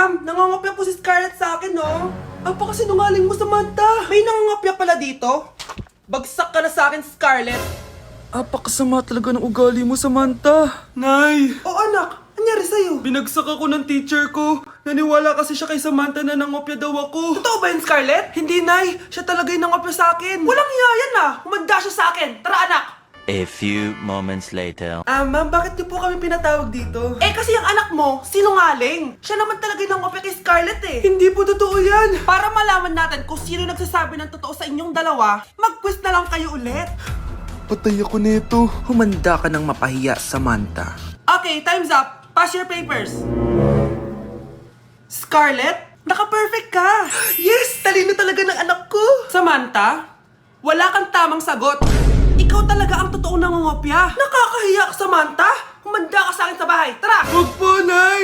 Ma'am, nangangopya po si Scarlett sa akin, no? Apakasinungaling mo, Samantha. May nangangopya pala dito? Bagsak ka na sa akin, Scarlett. Apakasama talaga ng ugali mo, Samantha. Nay! O anak, anyari sa'yo? Binagsak ako ng teacher ko. Naniwala kasi siya kay Samantha na nangopya daw ako. Totoo ba yun, Scarlett? Hindi, Nay. Siya talaga yung nangopya sa akin. Walang iya yan ah! Humanda siya sa akin! Tara, anak! A few moments later. Ma'am, bakit niyo po kami pinatawag dito? Eh kasi yung anak mo, sinungaling. Siya naman talaga yung nangopya kay Scarlett eh. Hindi po totoo yan. Para malaman natin kung sino nagsasabi ng totoo sa inyong dalawa, mag-quiz na lang kayo ulit. Patay ako nito. Humanda ka ng mapahiya, Samantha. Okay, time's up. Pass your papers. Scarlett, naka-perfect ka. Yes! Talino talaga ng anak ko. Samantha, wala kang tamang sagot. Ikaw talaga ang totoong nangungopya. Nakakahiya ka, Samantha. Humanda ka sa akin sa bahay. Tara! Huwag po, Nay.